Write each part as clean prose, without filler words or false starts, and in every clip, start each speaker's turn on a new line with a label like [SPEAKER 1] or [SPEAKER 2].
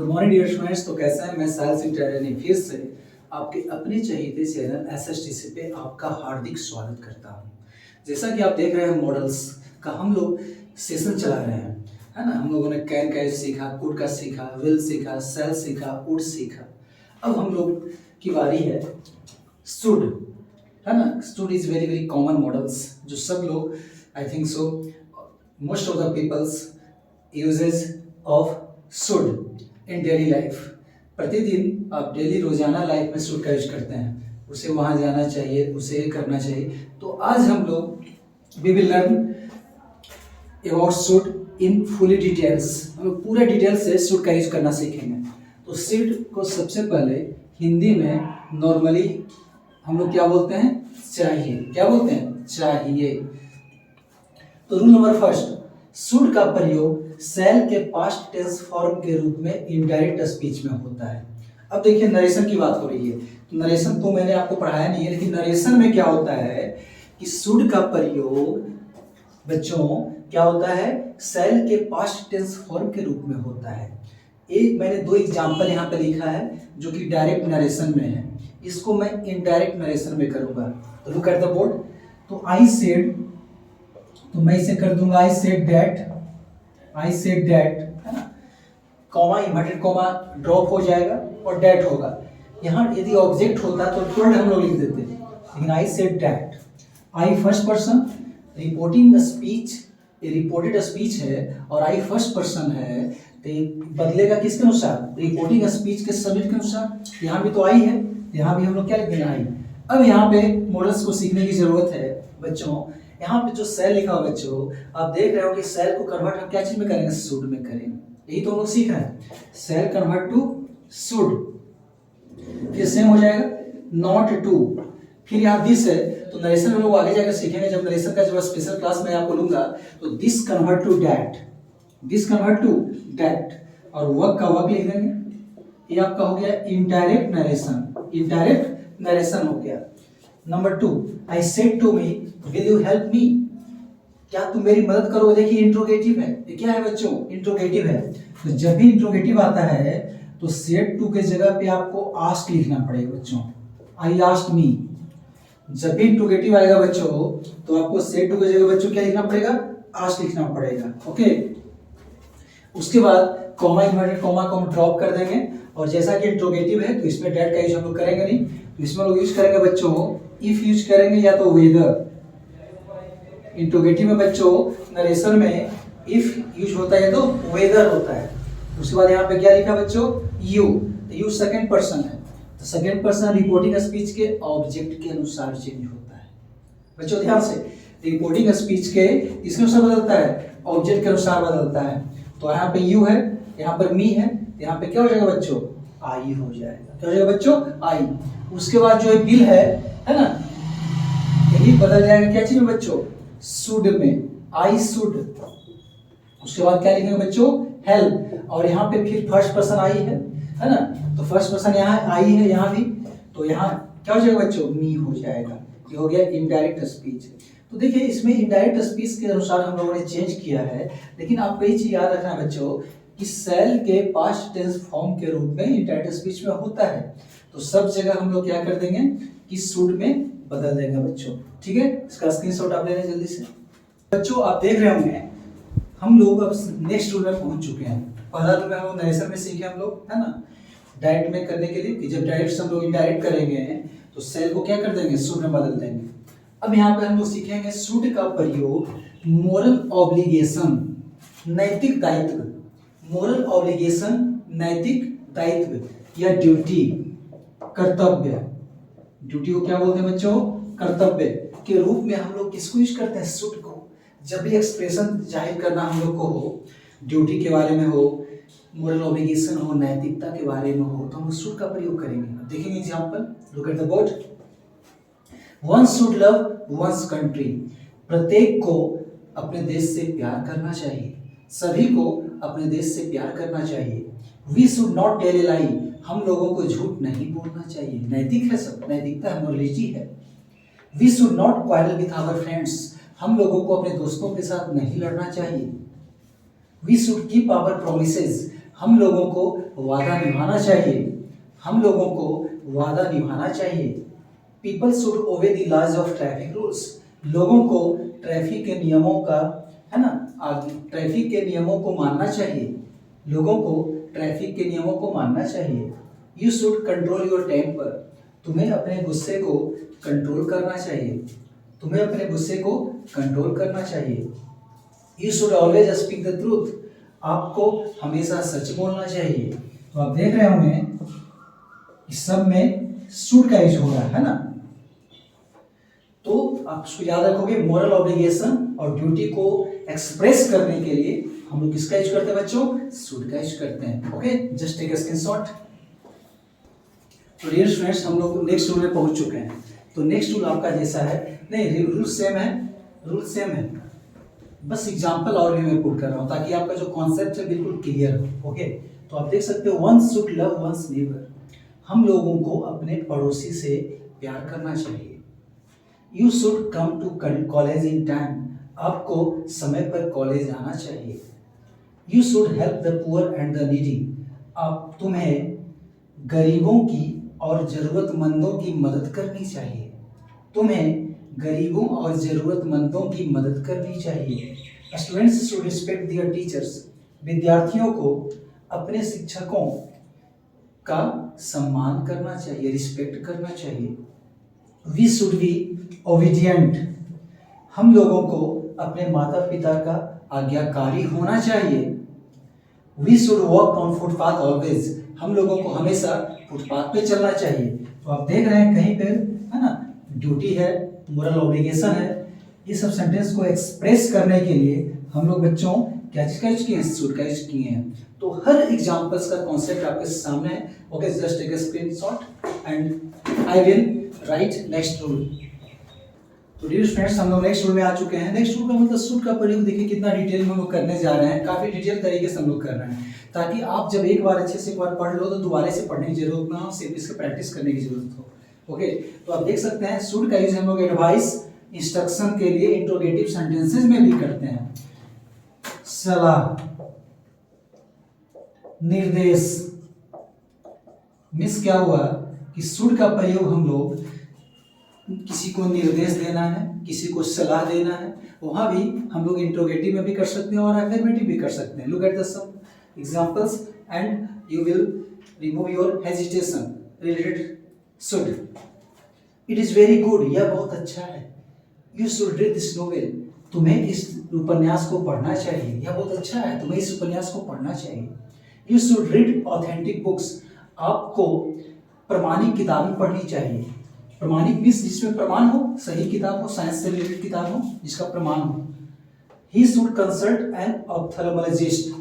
[SPEAKER 1] Good morning dear students. तो कैसा है, मैं साहिल सिंह टैरानी फिर से आपके अपने चहेते चैनल एसएसटीसी पे आपका हार्दिक स्वागत करता हूं। जैसा कि आप देख रहे हैं मॉडल्स का हम लोग सेशन चला रहे हैं, है ना। हम लोगों ने कैन कैच सीखा, कुड का सीखा, विल सीखा, सेल सीखा, वुड सीखा। अब हम लोग की बारी है शुड, है ना। Should is very very common modals जो सब लोग I think so most of the peoples uses of should in daily life. प्रतिदिन आप डेली रोजाना लाइफ में शुड का यूज करते हैं, उसे वहाँ जाना चाहिए, उसे करना चाहिए। तो आज हम लोग we will learn about should in fully details. हम लोग पूरे डिटेल से शुड का यूज करना सीखेंगे। तो शुड को सबसे पहले हिंदी में नॉर्मली हम लोग क्या बोलते हैं, चाहिए। क्या बोलते हैं, चाहिए। तो रूल नंबर फर्स्ट, शुड का प्रयोग सेल के पास्ट टेंस फॉर्म के रूप में इनडायरेक्ट स्पीच में होता है। अब देखिए नरेशन की बात हो रही है, तो नरेशन तो मैंने आपको पढ़ाया नहीं है, लेकिन नरेशन में क्या होता है कि शुड का प्रयोग बच्चों क्या होता है, सेल के पास्ट टेंस फॉर्म के रूप में होता है। एक मैंने दो एग्जाम्पल यहाँ पे लिखा है जो कि डायरेक्ट नरेशन में है, इसको मैं इनडायरेक्ट नरेशन में करूंगा। तो लुक एट द बोर्ड। तो आई सेड, तो मैं इसे कर दूंगा I said that, I said that, है ना। कॉमा इन्वर्टेड कॉमा ड्रॉप हो जाएगा और डैट होगा। यहाँ यदि ऑब्जेक्ट होता तो टोल्ड हम लोग लिख देते, लेकिन I said that. I first person, reporting speech, ये रिपोर्टेड स्पीच है और आई फर्स्ट पर्सन है, तो बदलेगा किसके अनुसार, रिपोर्टिंग स्पीच के सब्जेक्ट के अनुसार। यहाँ भी तो आई है, यहाँ भी हम लोग क्या लिख देंगे, आई। अब यहाँ पे मॉडल्स को सीखने की जरूरत है बच्चों। यहाँ पे जो सेल लिखा हुआ बच्चों, आप देख रहे हो कि सेल को कन्वर्ट हम क्या चीज में करेंगे, शुड में करेंगे। यही तो हम लोग सीख रहे हैं, सेल कन्वर्ट टू शुड। फिर सेम हो जाएगा नॉट टू, फिर यहाँ दिस है, तो नरेशन हम लोग आगे जाकर सीखेंगे। जब नरेशन का जब स्पेशल क्लास में आपको लूंगा, तो this convert to that, this convert to that, और वर्क का वर्क लिख देंगे। ये आपका हो गया इनडायरेक्ट नरेशन, इनडायरेक्ट नरेशन हो गया। Number 2, I said to me will you help me, क्या तुम मेरी मदद करोगे। देखिए इंट्रोगेटिव है, ये क्या है बच्चों, इंट्रोगेटिव है। तो जब भी इंट्रोगेटिव आता है तो सेड टू के जगह पे आपको आस्क लिखना पड़ेगा बच्चों, आई आस्क्ड मी। जब भी इंट्रोगेटिव आएगा बच्चों तो आपको सेड टू के जगह बच्चों क्या लिखना पड़ेगा, आस्क लिखना पड़ेगा। ओके, उसके बाद कॉमा इन्वर्टेड कॉमा को हम ड्रॉप कर देंगे, और जैसा कि इंट्रोगेटिव है तो इसमें डैट का यूज हम लोग करेंगे नहीं, तो इसमें लोग यूज करेंगे बच्चों इफ यूज करेंगे या तो वेदर। इंट्रोगेटिव में बच्चों नरेशन में इफ यूज होता है तो वेदर होता है। उसके बाद यहाँ पे क्या लिखा बच्चों, यू, तो यू सेकंड पर्सन है, तो सेकंड पर्सन रिपोर्टिंग स्पीच के ऑब्जेक्ट के अनुसार चेंज होता है। बच्चों ध्यान से, रिपोर्टिंग स्पीच के किसके अनुसार बदलता है, ऑब्जेक्ट के अनुसार बदलता है। तो यहाँ पे यू है, यहाँ पर मी है, यहाँ पे क्या हो जाएगा बच्चों, आई हो जाएगा। क्या हो जाएगा बच्चों, आई। उसके बाद जो बिल है ना, यही बदल जाएगा क्या चीज में बच्चों, शुड में, आई शुड। उसके बाद क्या लिखेंगे बच्चों, हेल्प, और यहाँ पे फिर फर्स्ट पर्सन आई है ना, तो फर्स्ट पर्सन यहाँ आई है, यहाँ भी, तो यहाँ क्या हो जाएगा बच्चों, मी हो जाएगा। ये हो गया इनडायरेक्ट स्पीच। तो देखिए इसमें इनडायरेक्ट स्पीच के अनुसार हम लोगों ने चेंज किया है, लेकिन आपको ये चीज याद रखना बच्चों कि सेल के पास्ट टेंस फॉर्म के रूप में इनडायरेक्ट स्पीच में होता है। तो सब जगह हम लोग क्या कर देंगे कि शुड में बदल देंगे बच्चों, ठीक है। इसका स्क्रीनशॉट आप ले लें जल्दी से। बच्चों आप देख रहे होंगे हम लोग अब नेक्स्ट रूल में पहुंच चुके हैं। पहला रूल में हम लोग नरेशन में सीखे हम लोग, है ना, डायरेक्ट में करने के लिए कि जब डायरेक्ट से हम लोग इनडायरेक्ट करेंगे तो सेल को क्या कर देंगे, शुड में बदल देंगे। अब यहाँ पे हम लोग सीखेंगे शुड का प्रयोग मोरल ऑब्लिगेशन, नैतिक दायित्व, मोरल ऑब्लिगेशन नैतिक दायित्व या ड्यूटी, कर्तव्य। ड्यूटी को क्या बोलते हैं बच्चों, कर्तव्य के रूप में हम लोग किसको यूज करते हैं, शुड को। जब भी एक्सप्रेशन जाहिर करना हम लोग को हो, ड्यूटी के बारे में हो, मोरल ऑब्लिगेशन हो, नैतिकता के बारे में हो, तो हम शुड का प्रयोग करेंगे। देखेंगे example, look at the board. One should love one's country, प्रत्येक को अपने देश से प्यार करना चाहिए, सभी को अपने देश से प्यार करना चाहिए। We should not tell a lie, हम लोगों को झूठ नहीं बोलना चाहिए। नैतिक है सब, नैतिकता है, मोरलिटी है। We should not quarrel with our friends, हम लोगों को अपने दोस्तों के साथ नहीं लड़ना चाहिए। We should keep our promises, हम लोगों को वादा निभाना चाहिए, हम लोगों को वादा निभाना चाहिए। People should obey the laws of traffic rules, लोगों को ट्रैफिक के नियमों का, है ना, ट्रैफिक के नियमों को मानना चाहिए, लोगों को ट्रैफिक के नियमों को मानना चाहिए। You should control your temper, तुम्हें अपने गुस्से को कंट्रोल करना चाहिए, तुम्हें अपने गुस्से को कंट्रोल करना चाहिए। You should always speak the truth, आपको हमेशा सच बोलना चाहिए। तो आप देख रहे होंगे इस सब में शुड का यूज हो रहा है ना। तो आप इसको याद रखोगे, मोरल ऑब्लिगेशन और ड्यूटी को एक्सप्रेस करने के लिए हम लोग किसका यूज करते हैं बच्चों, शुड का यूज करते हैं। Okay, just take a screenshot. तो डियर स्टूडेंट्स, हम लोग नेक्स्ट रूल में पहुंच चुके हैं। तो नेक्स्ट रूल आपका जैसा है, नहीं रूल सेम है, रूल सेम है, बस एग्जांपल और भी मैं पुट कर रहा हूं ताकि आपका जो कॉन्सेप्ट है बिल्कुल क्लियर हो। ओके, तो आप देख सकते हो, one should love one's neighbour, हम लोगों को अपने पड़ोसी से प्यार करना चाहिए। You should come to college in time, आपको समय पर कॉलेज आना चाहिए। You should help the poor and the needy, आप तुम्हें गरीबों की और जरूरतमंदों की मदद करनी चाहिए, तुम्हें गरीबों और जरूरतमंदों की मदद करनी चाहिए। Students should respect there teachers, विद्यार्थियों को अपने शिक्षकों का सम्मान करना चाहिए, रिस्पेक्ट करना चाहिए। वी शुड बी ओबीडियंट, हम लोगों को अपने माता पिता का आज्ञाकारी होना चाहिए। We should walk on footpath always, हम लोगों को हमेशा फुटपाथ पे चलना चाहिए। तो आप देख रहे हैं कहीं पे, है ना, ड्यूटी है, मोरल ऑब्लिगेशन है, ये सब सेंटेंस को एक्सप्रेस करने के लिए हम लोग बच्चों क्या चीज का यूज किए हैं, शुड का यूज किए हैं। तो हर एग्जांपल्स का कॉन्सेप्ट आपके सामने है। Okay, just take a screenshot and I will write next rule. तो डियर फ्रेंड्स, हम लोग नेक्स्ट रूल में आ चुके हैं। नेक्स्ट रूल का मतलब शुड का प्रयोग देखिए कितना डिटेल में हम लोग करने जा रहे हैं, काफी डिटेल तरीके से हम लोग कर रहे हैं ताकि आप जब एक बार अच्छे से एक बार पढ़ लो तो दोबारा से पढ़ने की जरूरत ना हो, सिर्फ इसका प्रैक्टिस करने की जरूरत हो। ओके, तो आप देख सकते हैं शुड का यूज हम लोग एडवाइस, इंस्ट्रक्शन के लिए इंट्रोगेटिव सेंटेंसेस में भी करते हैं। सलाह, निर्देश, मिस क्या हुआ कि शुड का प्रयोग हम लोग किसी को निर्देश देना है, किसी को सलाह देना है, वहां भी हम लोग इंट्रोगेटिव में भी कर सकते हैं और अफर्मेटिव भी कर सकते हैं। Look at the some examples and you will remove your hesitation related should. It is very good, यह बहुत अच्छा है। You should read this novel, तुम्हें इस उपन्यास को पढ़ना चाहिए, यह बहुत अच्छा है, तुम्हें इस उपन्यास को पढ़ना चाहिए। You should read authentic books, आपको प्रमाणिक किताबें पढ़नी चाहिए। प्रमाणिक मीन्स जिसमें प्रमाण हो, सही किताब हो, साइंस से रिलेटेड किताब हो जिसका प्रमाण हो। He should consult N ophthalmologist,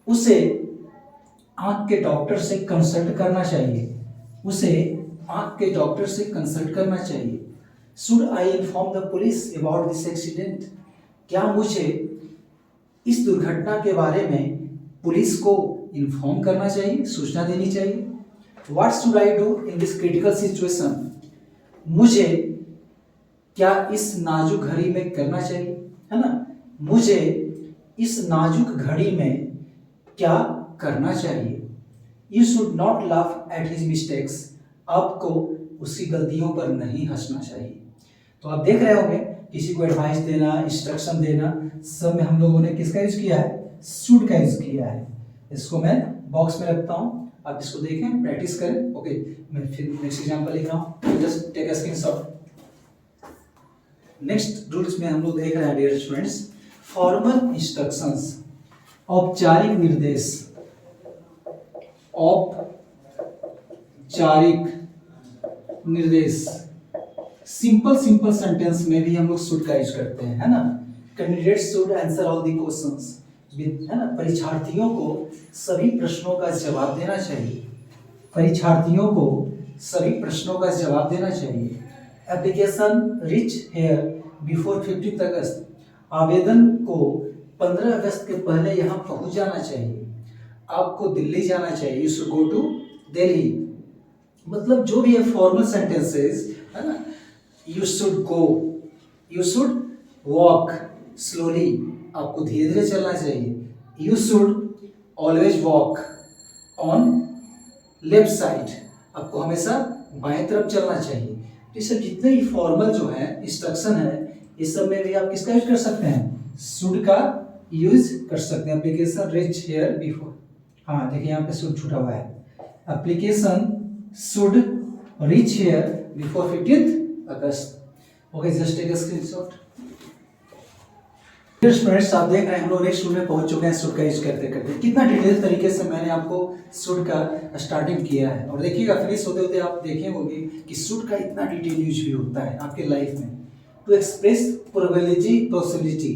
[SPEAKER 1] उसे आंख के डॉक्टर से कंसल्ट करना चाहिए, उसे आंख के डॉक्टर से कंसल्ट करना चाहिए। Should I inform the police about this accident, क्या मुझे इस दुर्घटना के बारे में पुलिस को इन्फॉर्म करना चाहिए, सूचना देनी चाहिए। What should I do in this critical situation, मुझे क्या इस नाजुक घड़ी में करना चाहिए, है ना, मुझे इस नाजुक घड़ी में क्या करना चाहिए। You should not laugh at his mistakes, आपको उसकी गलतियों पर नहीं हंसना चाहिए। तो आप देख रहे होंगे किसी को एडवाइस देना, इंस्ट्रक्शन देना, सब में हम लोगों ने किसका यूज किया है, शुड का यूज किया है। इसको मैं बॉक्स में रखता हूं, आप इसको देखें, प्रैक्टिस करें। ओके, मैं फिर नेक्स्ट एग्जांपल लिख रहा हूं, just take a screenshot. Next rules में हम लोग देख रहे हैं डियर स्टूडेंट्स, फॉर्मल इंस्ट्रक्शंस, औपचारिक निर्देश, औपचारिक निर्देश। सिंपल सेंटेंस में भी हम लोग शुड का यूज करते हैं, है ना। Candidates should answer all the questions, है ना, परीक्षार्थियों को सभी प्रश्नों का जवाब देना चाहिए, परीक्षार्थियों को सभी प्रश्नों का जवाब देना चाहिए। एप्लीकेशन रीच हेयर बिफोर 15 अगस्त, आवेदन को 15 अगस्त के पहले यहाँ पहुँच जाना चाहिए। आपको दिल्ली जाना चाहिए, you should go to Delhi. मतलब जो भी है फॉर्मल सेंटेंसेस, है ना, you should go, you should walk slowly, आपको धीरे धीरे चलना चाहिए। You should always walk on left side, आपको हमेशा बाएं तरफ चलना चाहिए। तो ये सब जितने ही फॉर्मल जो है इंस्ट्रक्शन है, ये सब में भी आप किसका यूज कर सकते हैं, शुड का यूज कर सकते हैं। एप्लीकेशन रीच हियर बिफोर, हाँ देखिए यहाँ पे शुड छूटा हुआ है, application should reach here before 15 August. Okay, just take a screenshot. Students आप देख रहे हैं हम लोग नेक्स्ट रूल में पहुंच चुके हैं शुड का यूज करते करते। कितना डिटेल तरीके से मैंने आपको शुड का स्टार्टिंग किया है, और देखिएगा फिनिश होते होते आप देखे होंगे कि शुड का इतना डिटेल यूज भी होता है आपके लाइफ में। टू एक्सप्रेस पॉसिबिलिटी,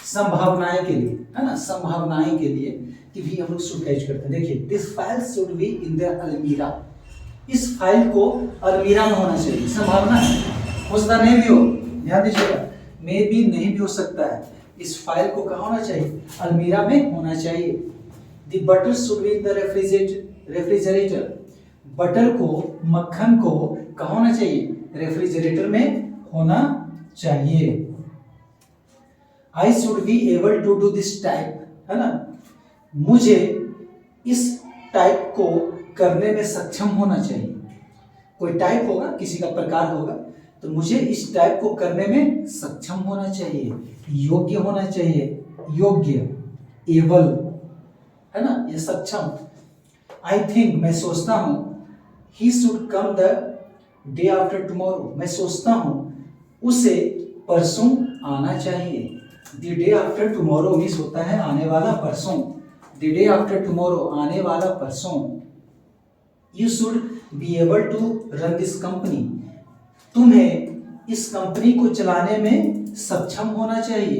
[SPEAKER 1] संभावनाएं के लिए, है ना, संभावनाएं के लिए कि भी हम लोग शुड का यूज करते हैं। देखिए, this file should be in the अलमीरा, इस फाइल को अलमीरा में होना चाहिए। संभावना है, हो सकता नहीं भी हो, ध्यान दीजिएगा, मे भी नहीं भी हो सकता है। इस फाइल को कहाँ होना चाहिए, अलमीरा में होना चाहिए। The butter should be in the refrigerator, butter को, मक्खन को कहाँ होना चाहिए, रेफ्रिजरेटर में होना चाहिए। I should be able to do this type, है ना, मुझे इस टाइप को करने में सक्षम होना चाहिए। कोई टाइप होगा, किसी का प्रकार होगा, तो मुझे इस टाइप को करने में सक्षम होना चाहिए, योग्य होना चाहिए, योग्य, एबल, है ना, ये सक्षम। आई थिंक, मैं सोचता हूं, he should come the day after tomorrow, मैं सोचता हूं उसे परसों आना चाहिए। The day after tomorrow means होता है आने वाला परसों, द डे आफ्टर टुमारो आने वाला परसों। You should be able to run this company, तुम्हें इस कंपनी को चलाने में सक्षम होना चाहिए।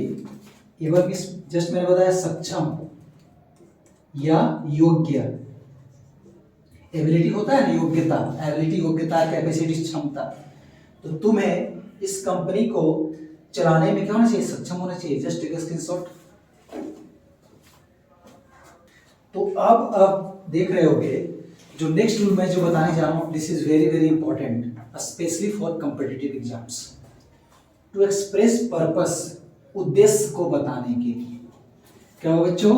[SPEAKER 1] एबल मीन्स जस्ट मैंने बताया सक्षम या योग्य। एबिलिटी होता है ना, योग्यता, एबिलिटी योग्यता, कैपेसिटी क्षमता। तो तुम्हें इस कंपनी को चलाने में क्या होना चाहिए, सक्षम होना चाहिए। Just take a screenshot. तो अब आप देख रहे होगे जो नेक्स्ट रूल मैं जो बताने जा रहा हूं, this is very very important specially for competitive exams. To express purpose, उद्देश्य को बताने के लिए, क्या हो बच्चों,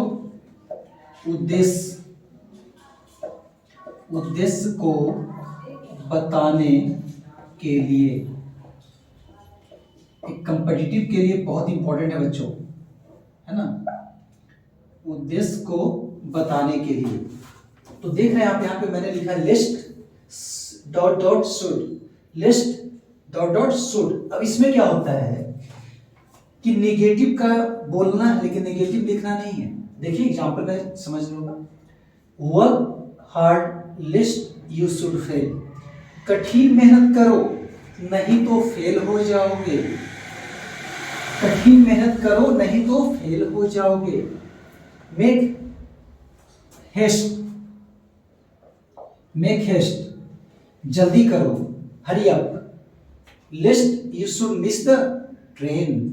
[SPEAKER 1] उद्देश्य, उद्देश्य को बताने के लिए, एक कॉम्पिटिटिव के लिए बहुत इंपॉर्टेंट है बच्चों, है ना, उद्देश्य को बताने के लिए। तो देख रहे हैं आप यहाँ पे मैंने लिखा है list dot dot should, list dot dot should. अब इसमें क्या होता है कि नेगेटिव का बोलना है लेकिन नेगेटिव लिखना नहीं है। देखिए एग्जांपल में समझ लूंगा, work hard list you should fail, कठिन मेहनत करो नहीं तो फेल हो जाओगे, कठिन मेहनत करो नहीं तो फेल हो जाओगे। मेक हेस्ट, मेक हेस्ट, जल्दी करो, hurry up. List you should miss the train,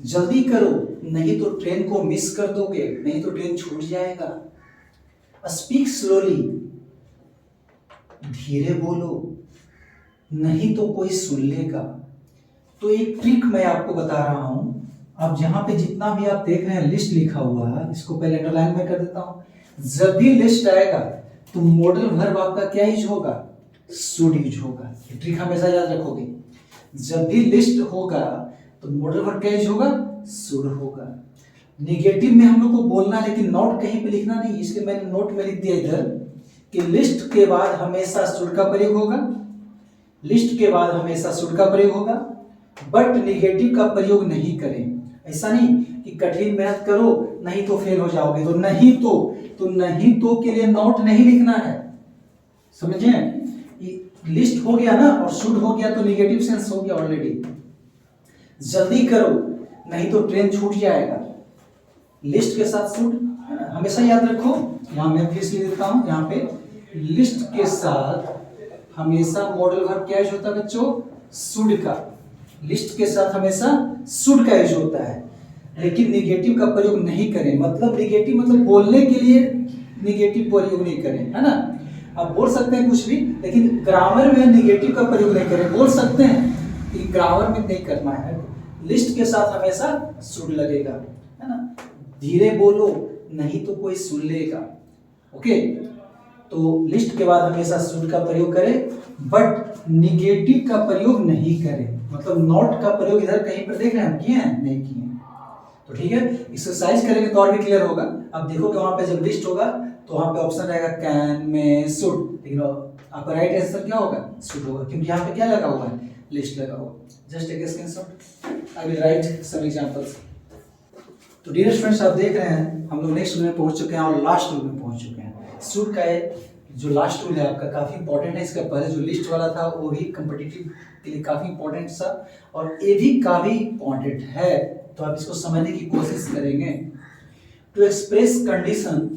[SPEAKER 1] जल्दी करो नहीं तो ट्रेन को मिस कर दोगे, नहीं तो ट्रेन छूट जाएगा। स्पीक स्लोली, धीरे बोलो नहीं तो कोई सुन लेगा। तो एक ट्रिक मैं आपको बता रहा हूं, अब जहां पे जितना भी आप देख रहे हैं लिस्ट लिखा हुआ है, इसको पहले अंडरलाइन में कर देता हूं। जब भी लिस्ट आएगा तो मॉडल वर्ब आपका क्या यूज होगा, शुड यूज होगा। ये ट्रिक हमेशा याद रखोगे, जब भी लिस्ट होगा तो मॉडल वर्ब क्या यूज होगा, शुड होगा। निगेटिव में हम लोग को बोलना है लेकिन नोट कहीं पे लिखना नहीं, इसलिए मैंने नोट में लिख दिया इधर कि लिस्ट के बाद हमेशा शुड का प्रयोग होगा, लिस्ट के बाद हमेशा शुड का प्रयोग होगा, बट निगेटिव का प्रयोग नहीं करें। ऐसा नहीं कि कठिन मेहनत करो नहीं तो फेल हो जाओगे, तो नहीं तो के लिए नोट नहीं लिखना है, समझे। लिस्ट हो गया ना और शुड हो गया तो निगेटिव सेंस हो गया ऑलरेडी। जल्दी करो नहीं तो ट्रेन छूट जाएगा, लिस्ट के साथ शुड हमेशा याद रखो। यहाँ मैं फिर से देता हूँ, यहाँ पे लिस्ट के साथ हमेशा मॉडल वर्ब क्या यूज होता है बच्चों, शुड का। लिस्ट के साथ हमेशा शुड का यूज होता है, लेकिन निगेटिव का प्रयोग नहीं करें। मतलब निगेटिव मतलब बोलने के लिए निगेटिव प्रयोग नहीं करें, है ना। आप बोल सकते हैं कुछ भी लेकिन ग्रामर में निगेटिव का प्रयोग नहीं करें। बोल सकते हैं कि ग्रामर में नहीं करना है, लिस्ट के साथ हमेशा शुड लगेगा, है ना। धीरे बोलो नहीं तो कोई सुन लेगा। ओके, तो लिस्ट के बाद हमेशा शुड का प्रयोग करें, बट निगेटिव का प्रयोग नहीं करें। मतलब नॉट का प्रयोग इधर कहीं पर देख रहे हैं हम, किए हैं? नहीं किए। तो ठीक है, एक्सरसाइज करेंगे तो और भी क्लियर होगा। अब देखोगे वहां पे जब लिस्ट होगा तो वहां पे ऑप्शन रहेगा कैन, मे, शुड, लेकिन आपका राइट आंसर क्या होगा? शुड होगा, क्योंकि यहाँ पे क्या लगा हुआ है? लिस्ट लगा हुआ। Just take a screenshot. I will write some examples. तो डियर फ्रेंड्स, आप देख रहे हैं हम लोग नेक्स्ट रूल में पहुंच चुके हैं और लास्ट रूल में पहुंच चुके हैं। शुड का जो लास्ट रूल है आपका काफी इंपॉर्टेंट है। इसका पहले जो लिस्ट वाला था वो भी कॉम्पिटिटिव के लिए काफी इंपॉर्टेंट था, और ये भी काफी इंपॉर्टेंट है। तो आप इसको समझने की कोशिश करेंगे। टू एक्सप्रेस कंडीशन,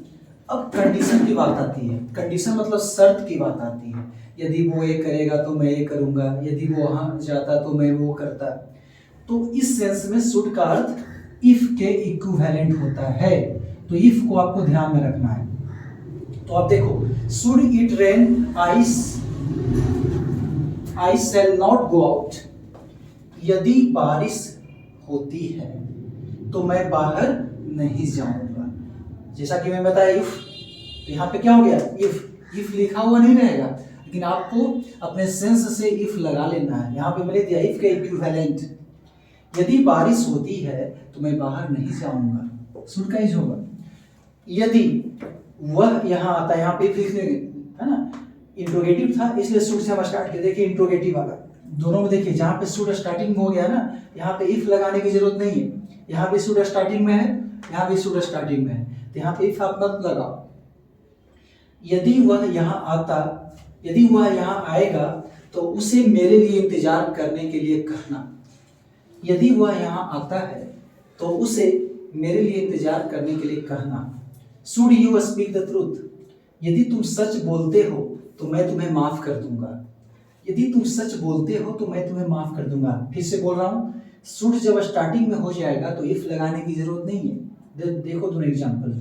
[SPEAKER 1] अब कंडीशन की बात आती है। कंडीशन मतलब शर्त की बात आती है। यदि वो ये करेगा तो मैं ये करूंगा, यदि वो वहां जाता तो मैं वो करता। तो इस सेंस में शुड का अर्थ इफ के इक्विवेलेंट होता है। तो इफ को आपको ध्यान में रखना है। तो आप देखो, should it rain, I shall not go out. यदि बारिश होती है तो मैं बाहर नहीं जाऊंगा। जैसा कि मैं बताया इफ, तो यहाँ पे क्या हो गया? इफ लिखा हुआ नहीं रहेगा, लेकिन आपको अपने सेंस से इफ लगा लेना है। यहाँ पे मैंने दिया इफ के इक्विवेलेंट। यदि बारिश होती है तो मैं बाहर नहीं जाऊंगा, शुड का यूज होगा। यदि वह यहाँ आता है, यहाँ पे लिख देंगे, है ना? इंट्रोगेटिव था इसलिए शुड से हम स्टार्ट किए। देखिए इंट्रोगेटिव वाला दोनों में देखिए, जहाँ पे शुड स्टार्टिंग हो गया ना, यहाँ पे इफ लगाने की जरूरत नहीं है। यहाँ पे शुड स्टार्टिंग में है, यहाँ पे शुड स्टार्टिंग में है, तो यहाँ पे इफ आप मत लगाओ। यदि वह यहाँ आता, यदि वह यहाँ आएगा तो उसे मेरे लिए इंतजार करने के लिए कहना। यदि वह यहाँ आता है तो उसे मेरे लिए इंतजार करने के लिए कहना। Should you speak the truth, यदि तुम सच बोलते हो तो मैं तुम्हें माफ कर दूंगा। यदि तुम सच बोलते हो तो मैं तुम्हें माफ कर दूंगा। फिर से बोल रहा हूं, शुड जब स्टार्टिंग में हो जाएगा तो इफ लगाने की जरूरत नहीं है। देखो दोनों एग्जांपल।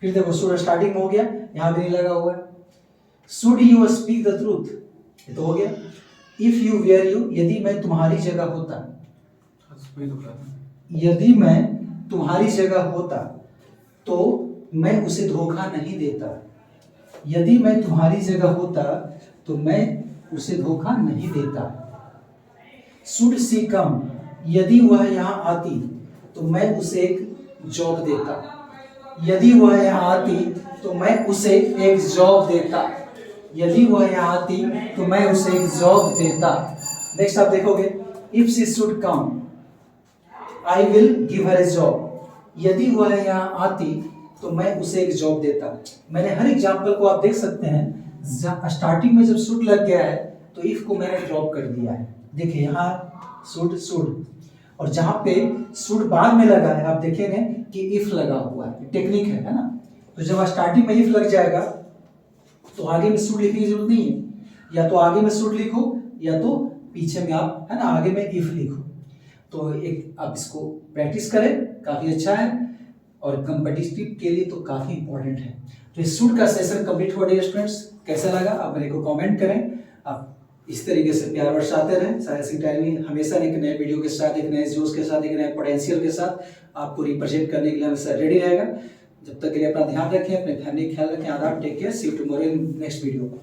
[SPEAKER 1] फिर देखो, शुड स्टार्टिंग में हो गया, यहां भी नहीं लगा हुआ है। Should you speak the truth, ये तो हो गया। इफ यू वेयर यू, यदि मैं तुम्हारी जगह होता, यदि मैं तुम्हारी जगह होता तो मैं उसे धोखा नहीं देता। यदि मैं तुम्हारी जगह होता तो मैं उसे धोखा नहीं देता। शुड सी कम, यदि वह यहाँ आती तो मैं उसे एक जॉब देता। यदि वह यहाँ आती तो मैं उसे एक जॉब देता। यदि वह यहाँ आती तो मैं उसे एक जॉब देता। नेक्स्ट आप देखोगे, if she should come I will give her A job. यदि वह यहाँ आती तो मैं उसे एक जॉब देता। मैंने हर एग्जाम्पल को आप देख सकते हैं, स्टार्टिंग में जब शुड लग गया है तो इफ को मैंने ड्रॉप कर दिया है। देखिए यहाँ शुड, और जहां पे शुड बाद में लगा है आप देखेंगे कि इफ लगा हुआ है। टेक्निक है ना? तो जब स्टार्टिंग में इफ लग जाएगा तो आगे में शुड लिखने की जरूरत नहीं है। या तो आगे में शुड लिखो या तो पीछे में आप, है ना, आगे में इफ लिखो। तो एक आप इसको प्रैक्टिस करें, काफी अच्छा है और कॉम्पिटिटिव के लिए तो काफी इंपॉर्टेंट है। तो इस शूट का सेशन कंप्लीट हुआ डियर स्टूडेंट्स। कैसा लगा आप मेरे को कमेंट करें। आप इस तरीके से प्यार बरसाते रहें। साहिल सिंह टाइमी हमेशा एक नए वीडियो के साथ, एक नए जोश के साथ, एक नए पोटेंशियल के साथ आपको रिप्रेजेंट करने के लिए हमेशा रेडी रहेगा। जब तक के लिए अपना ध्यान रखें, अपने फैमिली का ख्याल रखें। आदाब, take care, see you tomorrow in next video.